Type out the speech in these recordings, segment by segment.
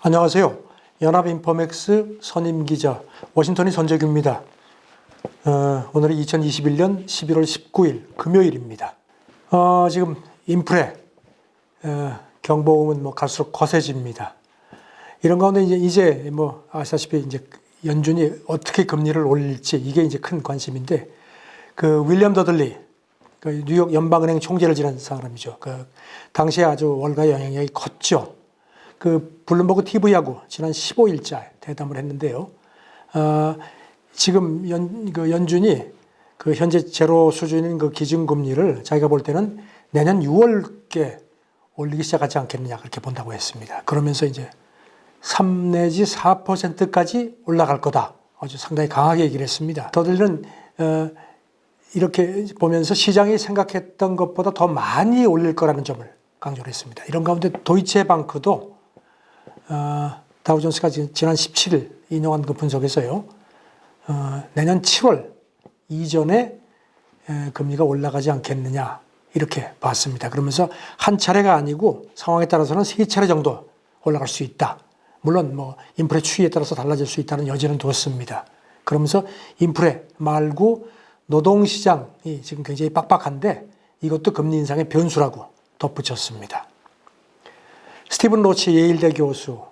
안녕하세요. 연합인포맥스 선임기자 워싱턴이 선재규입니다. 오늘은 2021년 11월 19일 금요일입니다. 지금 인플레 경보음은 갈수록 거세집니다. 이런 가운데 이제 아시다시피 이제 연준이 어떻게 금리를 올릴지 이게 이제 큰 관심인데, 그 윌리엄 더들리 그 뉴욕 연방은행 총재를 지낸 사람이죠. 그 당시에 아주 월가 영향력이 컸죠. 그 블룸버그 TV하고 지난 15일자 대담을 했는데요. 지금 연준이 그 현재 제로 수준인 그 기준금리를 자기가 볼 때는 내년 6월께 올리기 시작하지 않겠느냐 그렇게 본다고 했습니다. 그러면서 이제 3 내지 4%까지 올라갈 거다. 아주 상당히 강하게 얘기를 했습니다. 더들리는 이렇게 보면서 시장이 생각했던 것보다 더 많이 올릴 거라는 점을 강조를 했습니다. 이런 가운데 도이체방크도 다우존스가 지난 17일 인용한 그 분석에서요, 내년 7월 이전에 금리가 올라가지 않겠느냐 이렇게 봤습니다. 그러면서 한 차례가 아니고 상황에 따라서는 3차례 정도 올라갈 수 있다. 물론 인플레 추이에 따라서 달라질 수 있다는 여지는 뒀습니다. 그러면서 인플레 말고 노동시장이 지금 굉장히 빡빡한데 이것도 금리 인상의 변수라고 덧붙였습니다. 스티븐 로치 예일대 교수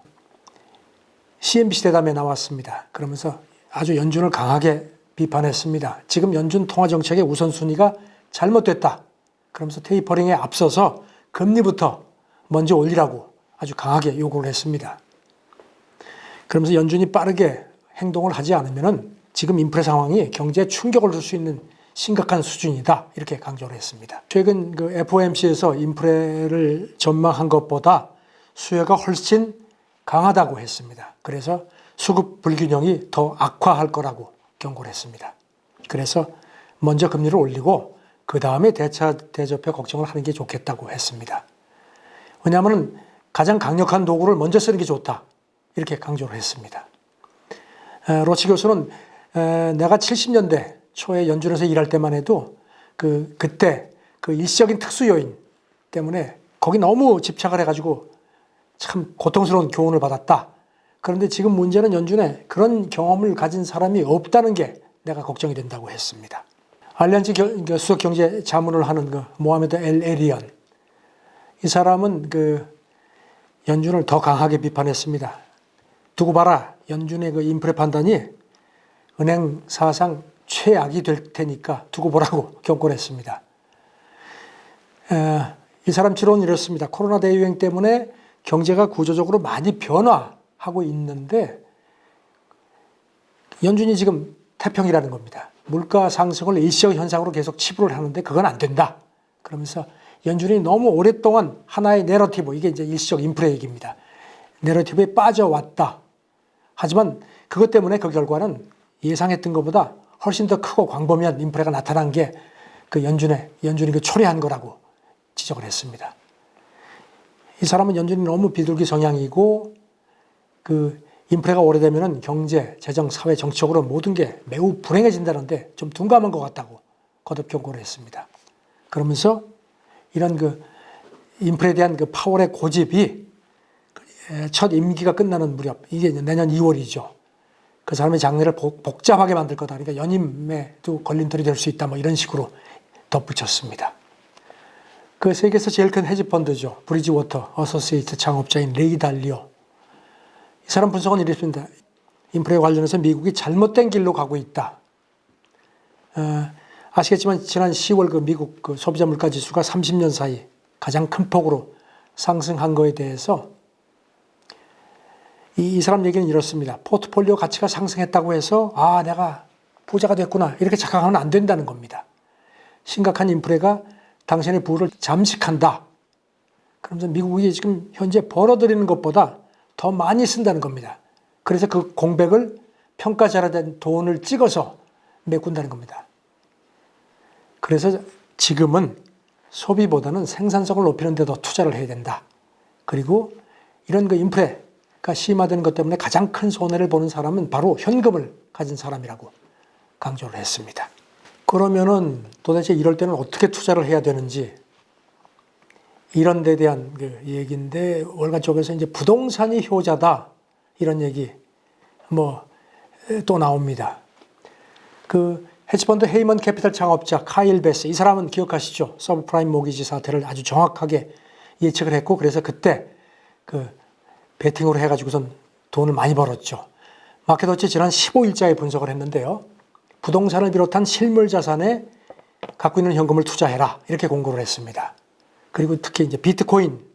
CNBC 대담에 나왔습니다. 그러면서 아주 연준을 강하게 비판했습니다. 지금 연준 통화정책의 우선순위가 잘못됐다. 그러면서 테이퍼링에 앞서서 금리부터 먼저 올리라고 아주 강하게 요구를 했습니다. 그러면서 연준이 빠르게 행동을 하지 않으면 지금 인플레 상황이 경제에 충격을 줄 수 있는 심각한 수준이다. 이렇게 강조를 했습니다. 최근 그 FOMC에서 인플레를 전망한 것보다 수요가 훨씬 강하다고 했습니다. 그래서 수급 불균형이 더 악화할 거라고 경고를 했습니다. 그래서 먼저 금리를 올리고 그 다음에 대접해 걱정을 하는 게 좋겠다고 했습니다. 왜냐하면 가장 강력한 도구를 먼저 쓰는 게 좋다. 이렇게 강조를 했습니다. 로치 교수는 내가 70년대 초에 연준에서 일할 때만 해도 그때 그 일시적인 특수 요인 때문에 거기 너무 집착을 해가지고 참 고통스러운 교훈을 받았다. 그런데 지금 문제는 연준에 그런 경험을 가진 사람이 없다는 게 내가 걱정이 된다고 했습니다. 알리안즈 수석 경제 자문을 하는 그 모하메드 엘 에리언, 이 사람은 그 연준을 더 강하게 비판했습니다. 두고 봐라. 연준의 그 인플레 판단이 은행 사상 최악이 될 테니까 두고 보라고 경고를 했습니다. 이 사람 추론은 이렇습니다. 코로나 대유행 때문에 경제가 구조적으로 많이 변화하고 있는데 연준이 지금 태평이라는 겁니다. 물가 상승을 일시적 현상으로 계속 치부를 하는데 그건 안 된다. 그러면서 연준이 너무 오랫동안 하나의 내러티브, 이게 이제 일시적 인플레 얘기입니다. 내러티브에 빠져왔다. 하지만 그것 때문에 그 결과는 예상했던 것보다 훨씬 더 크고 광범위한 인플레가 나타난 게 그 연준이 그 초래한 거라고 지적을 했습니다. 이 사람은 연준이 너무 비둘기 성향이고 그 인플레가 오래되면은 경제, 재정, 사회, 정치적으로 모든 게 매우 불행해진다는데 좀 둔감한 것 같다고 거듭 경고를 했습니다. 그러면서 이런 그 인플레에 대한 그 파월의 고집이 첫 임기가 끝나는 무렵, 이게 내년 2월이죠. 그 사람의 장래를 복잡하게 만들 거다. 그러니까 연임에도 걸림돌이 될 수 있다. 이런 식으로 덧붙였습니다. 그 세계에서 제일 큰 헤지펀드죠. 브리지워터 어소시에이트 창업자인 레이 달리오. 이 사람 분석은 이렇습니다. 인플레 관련해서 미국이 잘못된 길로 가고 있다. 아시겠지만 지난 10월 그 미국 그 소비자 물가 지수가 30년 사이 가장 큰 폭으로 상승한 거에 대해서 이 사람 얘기는 이렇습니다. 포트폴리오 가치가 상승했다고 해서 내가 부자가 됐구나 이렇게 착각하면 안 된다는 겁니다. 심각한 인플레가 당신의 부를 잠식한다. 그러면서 미국이 지금 현재 벌어들이는 것보다 더 많이 쓴다는 겁니다. 그래서 그 공백을 평가절하된 돈을 찍어서 메꾼다는 겁니다. 그래서 지금은 소비보다는 생산성을 높이는 데 더 투자를 해야 된다. 그리고 이런 그 인플레가 심화되는 것 때문에 가장 큰 손해를 보는 사람은 바로 현금을 가진 사람이라고 강조를 했습니다. 그러면은 도대체 이럴 때는 어떻게 투자를 해야 되는지, 이런 데 대한 그 얘기인데, 월가 쪽에서 이제 부동산이 효자다 이런 얘기 뭐 또 나옵니다. 그 헤지펀드 헤이먼 캐피탈 창업자 카일 베스, 이 사람은 기억하시죠? 서브프라임 모기지 사태를 아주 정확하게 예측을 했고, 그래서 그때 그 베팅으로 해가지고선 돈을 많이 벌었죠. 마켓워치 지난 15일자에 분석을 했는데요. 부동산을 비롯한 실물 자산에 갖고 있는 현금을 투자해라 이렇게 공고를 했습니다. 그리고 특히 이제 비트코인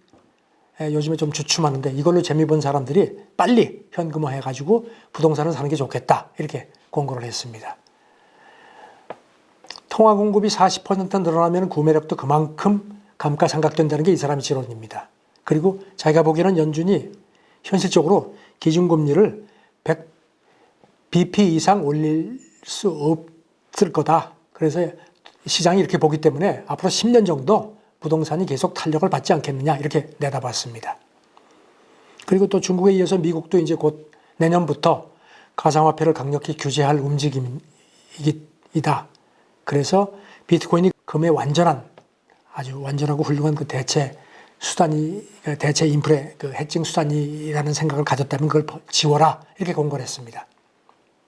요즘에 좀 주춤하는데 이걸로 재미 본 사람들이 빨리 현금화해가지고 부동산을 사는 게 좋겠다 이렇게 공고를 했습니다. 통화 공급이 40% 늘어나면 구매력도 그만큼 감가상각된다는 게 이 사람의 지론입니다. 그리고 자기가 보기에는 연준이 현실적으로 기준금리를 100 bp 이상 올릴 수 없을 거다. 그래서 시장이 이렇게 보기 때문에 앞으로 10년 정도 부동산이 계속 탄력을 받지 않겠느냐 이렇게 내다봤습니다. 그리고 또 중국에 이어서 미국도 이제 곧 내년부터 가상화폐를 강력히 규제할 움직임이다. 그래서 비트코인이 금의 아주 완전하고 훌륭한 그 대체 인플레 그 해칭 수단이라는 생각을 가졌다면 그걸 지워라 이렇게 공고를 했습니다.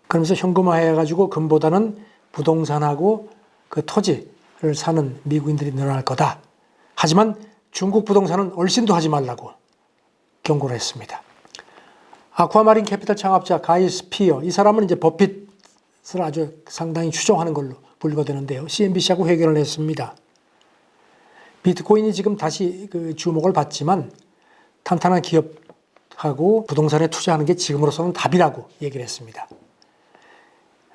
그러면서 현금화해가지고 금보다는 부동산하고 그 토지를 사는 미국인들이 늘어날 거다. 하지만 중국 부동산은 얼씬도 하지 말라고 경고를 했습니다. 아쿠아마린 캐피탈 창업자 가이 스피어, 이 사람은 이제 버핏을 아주 상당히 추종하는 걸로 분류가 되는데요. CNBC하고 회견을 했습니다. 비트코인이 지금 다시 그 주목을 받지만 탄탄한 기업하고 부동산에 투자하는 게 지금으로서는 답이라고 얘기를 했습니다.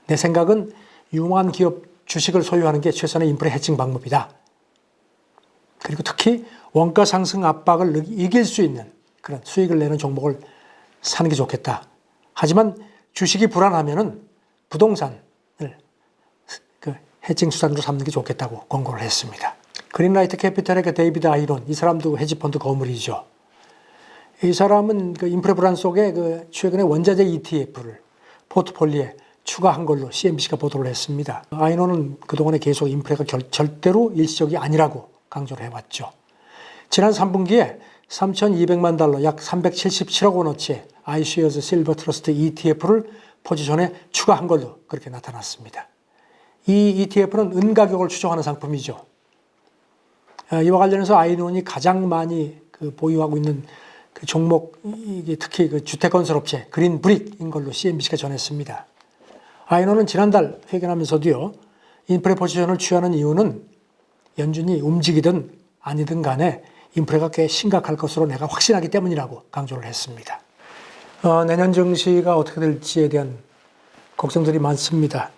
내 생각은 유망한 기업 주식을 소유하는 게 최선의 인플레 해칭 방법이다. 그리고 특히 원가 상승 압박을 이길 수 있는 그런 수익을 내는 종목을 사는 게 좋겠다. 하지만 주식이 불안하면은 부동산을 그 해칭 수단으로 삼는 게 좋겠다고 권고를 했습니다. 그린라이트 캐피탈의 그 데이비드 아이론, 이 사람도 헤지펀드 거물이죠. 이 사람은 그 인플레 불안 속에 그 최근에 원자재 ETF를 포트폴리오에 추가한 걸로 CNBC가 보도를 했습니다. 아이론은 그동안에 계속 인플레가 절대로 일시적이 아니라고 강조를 해왔죠. 지난 3분기에 3,200만 달러, 약 377억 원어치 iShares 실버 트러스트 ETF를 포지션에 추가한 걸로 그렇게 나타났습니다. 이 ETF는 은가격을 추종하는 상품이죠. 이와 관련해서 아이론이 가장 많이 그 보유하고 있는 그 종목, 특히 그 주택건설업체 그린브릭인 걸로 CNBC가 전했습니다. 아이론은 지난달 회견하면서도요, 인플레 포지션을 취하는 이유는 연준이 움직이든 아니든 간에 인플레가 꽤 심각할 것으로 내가 확신하기 때문이라고 강조를 했습니다. 내년 증시가 어떻게 될지에 대한 걱정들이 많습니다.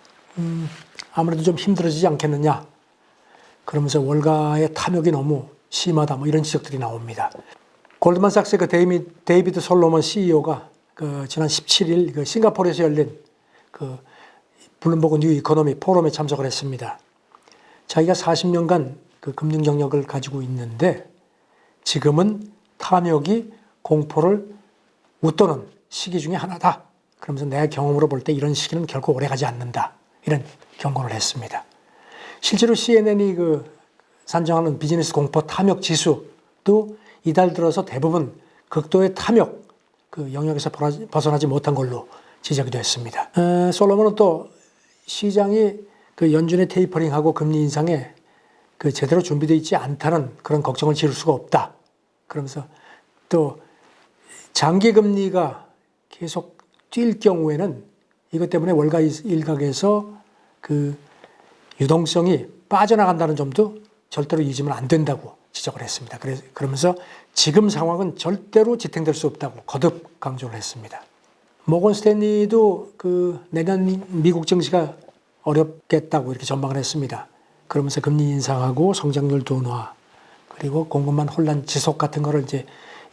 아무래도 좀 힘들어지지 않겠느냐. 그러면서 월가의 탐욕이 너무 심하다. 뭐 이런 지적들이 나옵니다. 골드만삭스의 그 데이비드 솔로몬 CEO가 그 지난 17일 그 싱가포르에서 열린 그 블룸버그 뉴 이코노미 포럼에 참석을 했습니다. 자기가 40년간 그 금융 경력을 가지고 있는데 지금은 탐욕이 공포를 웃도는 시기 중에 하나다. 그러면서 내 경험으로 볼 때 이런 시기는 결코 오래가지 않는다. 이런 경고를 했습니다. 실제로 CNN이 그 산정하는 비즈니스 공포 탐욕 지수도 이달 들어서 대부분 극도의 탐욕 그 영역에서 벗어나지 못한 걸로 지적이 됐습니다. 솔로몬은 또 시장이 그 연준의 테이퍼링하고 금리 인상에 그 제대로 준비되어 있지 않다는 그런 걱정을 지울 수가 없다. 그러면서 또 장기 금리가 계속 뛸 경우에는 이것 때문에 월가 일각에서 그 유동성이 빠져나간다는 점도 절대로 잊으면 안 된다고 지적을 했습니다. 그러면서 지금 상황은 절대로 지탱될 수 없다고 거듭 강조를 했습니다. 모건 스탠리도 그 내년 미국 증시가 어렵겠다고 이렇게 전망을 했습니다. 그러면서 금리 인상하고 성장률 둔화 그리고 공급망 혼란 지속 같은 거를 이제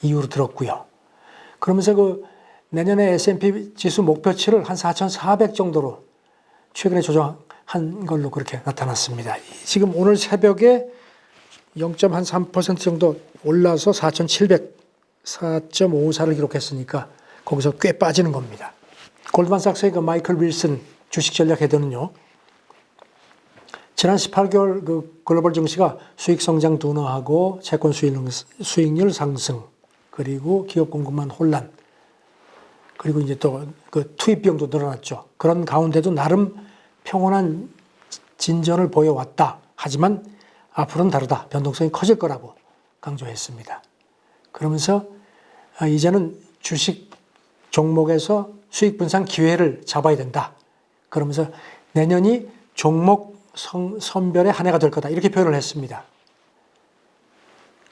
이유로 들었고요. 그러면서 그 내년에 S&P 지수 목표치를 한 4,400 정도로 최근에 조정한 걸로 그렇게 나타났습니다. 지금 오늘 새벽에 0.3% 정도 올라서 4,700, 4.54를 기록했으니까 거기서 꽤 빠지는 겁니다. 골드만삭스의 그 마이클 윌슨 주식 전략 헤드는요, 지난 18개월 그 글로벌 증시가 수익 성장 둔화하고 채권 수익률 상승, 그리고 기업 공급망 혼란, 그리고 이제 또 그 투입 비용도 늘어났죠. 그런 가운데도 나름 평온한 진전을 보여왔다. 하지만 앞으로는 다르다. 변동성이 커질 거라고 강조했습니다. 그러면서 이제는 주식 종목에서 수익 분산 기회를 잡아야 된다. 그러면서 내년이 종목 선별의 한 해가 될 거다. 이렇게 표현을 했습니다.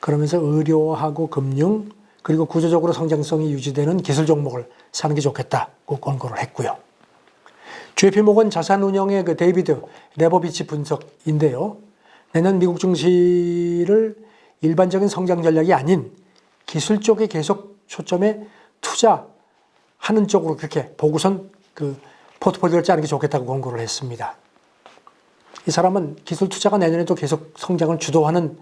그러면서 의료하고 금융, 그리고 구조적으로 성장성이 유지되는 기술 종목을 사는 게 좋겠다고 권고를 했고요. JP모건 자산운용의 그 데이비드 레보비치 분석인데요. 내년 미국 증시를 일반적인 성장 전략이 아닌 기술 쪽에 계속 초점에 투자하는 쪽으로 그렇게 보고선 그 포트폴리오를 짜는 게 좋겠다고 권고를 했습니다. 이 사람은 기술 투자가 내년에도 계속 성장을 주도하는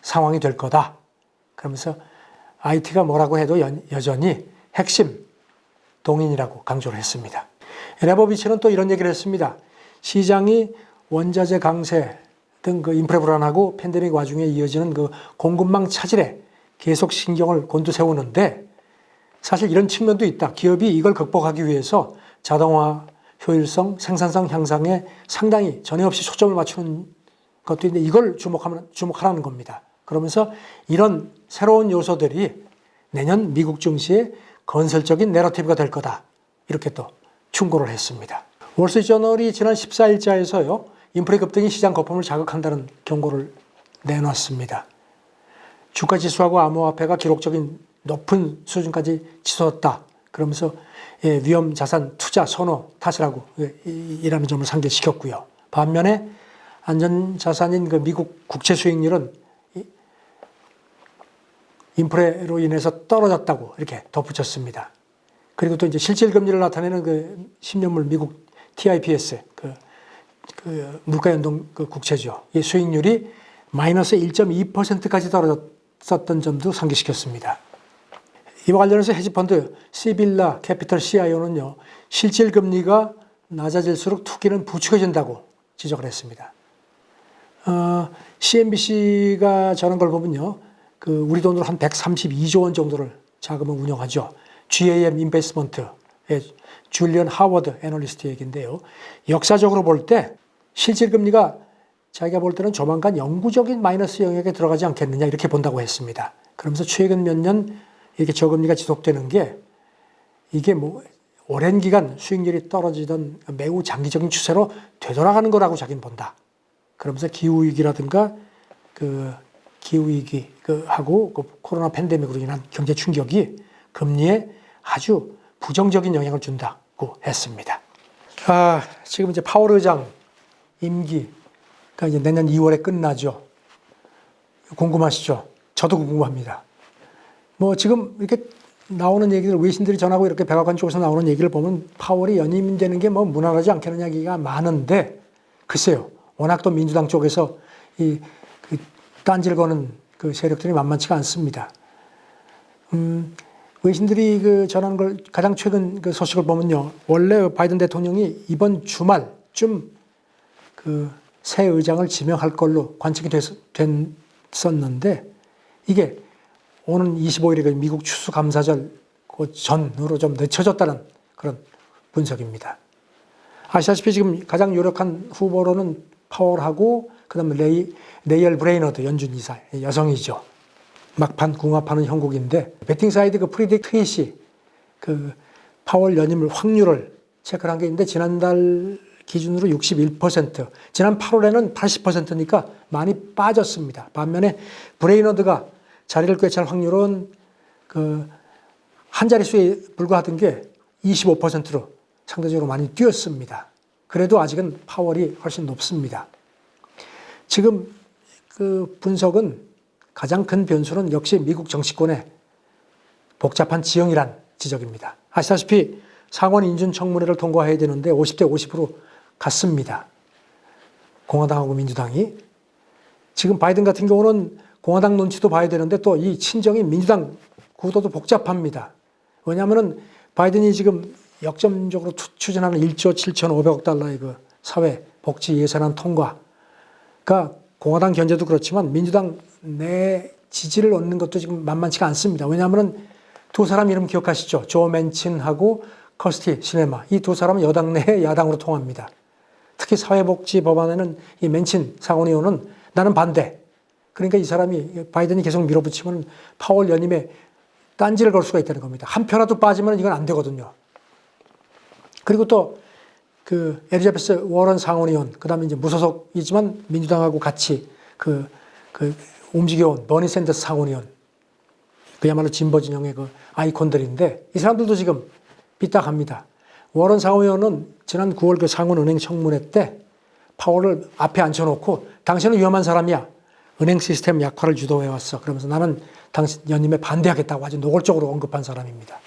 상황이 될 거다. 그러면서 IT가 뭐라고 해도 여전히 핵심 동인이라고 강조를 했습니다. 레보비치는 또 이런 얘기를 했습니다. 시장이 원자재 강세 등 그 인프레 불안하고 팬데믹 와중에 이어지는 그 공급망 차질에 계속 신경을 곤두세우는데 사실 이런 측면도 있다. 기업이 이걸 극복하기 위해서 자동화, 효율성, 생산성 향상에 상당히 전혀 없이 초점을 맞추는 것도 있는데 이걸 주목하라는 겁니다. 그러면서 이런 새로운 요소들이 내년 미국 증시의 건설적인 내러티브가 될 거다. 이렇게 또 충고를 했습니다. 월스트리트저널이 지난 14일자에서요. 인플레 급등이 시장 거품을 자극한다는 경고를 내놨습니다. 주가지수하고 암호화폐가 기록적인 높은 수준까지 치솟았다. 그러면서 위험 자산 투자 선호 탓이라고 이라는 점을 상기시켰고요. 반면에 안전자산인 그 미국 국채 수익률은 인플레로 인해서 떨어졌다고 이렇게 덧붙였습니다. 그리고 또 이제 실질 금리를 나타내는 그 10년물 미국 TIPS 그 물가 연동 그 국채죠. 이 수익률이 마이너스 1.2%까지 떨어졌었던 점도 상기시켰습니다. 이와 관련해서 헤지펀드 시빌라 캐피털 CIO는요. 실질 금리가 낮아질수록 투기는 부추겨진다고 지적을 했습니다. CNBC가 전한 걸 보면요. 그 우리 돈으로 한 132조 원 정도를 자금을 운영하죠. GAM 인베스트먼트의 줄리언 하워드 애널리스트 얘기인데요. 역사적으로 볼 때 실질 금리가 자기가 볼 때는 조만간 영구적인 마이너스 영역에 들어가지 않겠느냐 이렇게 본다고 했습니다. 그러면서 최근 몇 년 이렇게 저금리가 지속되는 게 이게 뭐 오랜 기간 수익률이 떨어지던 매우 장기적인 추세로 되돌아가는 거라고 자기는 본다. 그러면서 기후위기라든가 그 기후위기 하고 그 코로나 팬데믹으로 인한 경제 충격이 금리에 아주 부정적인 영향을 준다고 했습니다. 지금 이제 파월 의장 임기가 이제 내년 2월에 끝나죠. 궁금하시죠? 저도 궁금합니다. 뭐 지금 이렇게 나오는 얘기들 외신들이 전하고 이렇게 백악관 쪽에서 나오는 얘기를 보면 파월이 연임되는 게 뭐 무난하지 않겠느냐 얘기가 많은데 글쎄요. 워낙 또 민주당 쪽에서 이 딴지를 거는 그 세력들이 만만치가 않습니다. 외신들이 그 전하는 걸 가장 최근 그 소식을 보면요. 원래 바이든 대통령이 이번 주말쯤 그 새 의장을 지명할 걸로 관측이 됐었는데 이게 오는 25일에 미국 추수감사절 그 전으로 좀 늦춰졌다는 그런 분석입니다. 아시다시피 지금 가장 유력한 후보로는 파월하고 그다음에 레이얼 브레이너드 연준 이사 여성이죠. 막판 궁합하는 형국인데 베팅 사이드 그 프리딕 트윗이 그 파월 연임 확률을 체크를 한 게 있는데 지난달 기준으로 61%, 지난 8월에는 80%니까 많이 빠졌습니다. 반면에 브레이너드가 자리를 꿰찰 확률은 그 한 자릿수에 불과하던 게 25%로 상대적으로 많이 뛰었습니다. 그래도 아직은 파월이 훨씬 높습니다. 지금 그 분석은 가장 큰 변수는 역시 미국 정치권의 복잡한 지형이란 지적입니다. 아시다시피 상원 인준 청문회를 통과해야 되는데 50대 50으로 갔습니다. 공화당하고 민주당이. 지금 바이든 같은 경우는 공화당 눈치도 봐야 되는데 또 이 친정인 민주당 구도도 복잡합니다. 왜냐하면 바이든이 지금 역점적으로 추진하는 1조 7,500억 달러의 그 사회 복지 예산안 통과 공화당 견제도 그렇지만 민주당 내 지지를 얻는 것도 지금 만만치가 않습니다. 왜냐하면 두 사람 이름 기억하시죠? 조 맨친하고 커스티 시네마. 이 두 사람은 여당 내 야당으로 통합니다. 특히 사회복지 법안에는 이 맨친 상원의원은 나는 반대. 그러니까 이 사람이 바이든이 계속 밀어붙이면 파월 연임에 딴지를 걸 수가 있다는 겁니다. 한 표라도 빠지면 이건 안 되거든요. 그리고 또 그 엘리자베스 워런 상원의원, 그 다음에 이제 무소속이지만 민주당하고 같이 움직여온 버니 샌더스 상원의원, 그야말로 진보 진영의 그 아이콘들인데 이 사람들도 지금 삐딱합니다. 워런 상원의원은 지난 9월 그 상원은행 청문회 때 파월을 앞에 앉혀놓고 당신은 위험한 사람이야. 은행 시스템 약화를 주도해왔어. 그러면서 나는 당신 연임에 반대하겠다고 아주 노골적으로 언급한 사람입니다.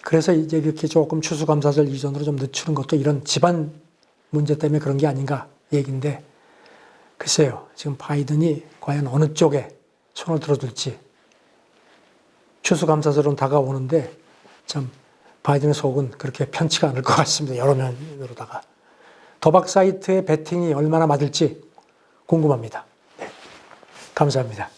그래서 이제 이렇게 조금 추수감사절 이전으로 좀 늦추는 것도 이런 집안 문제 때문에 그런 게 아닌가 얘기인데 글쎄요. 지금 바이든이 과연 어느 쪽에 손을 들어줄지 추수감사절은 다가오는데 참 바이든의 속은 그렇게 편치가 않을 것 같습니다. 여러 면으로다가. 도박 사이트의 베팅이 얼마나 맞을지 궁금합니다. 네. 감사합니다.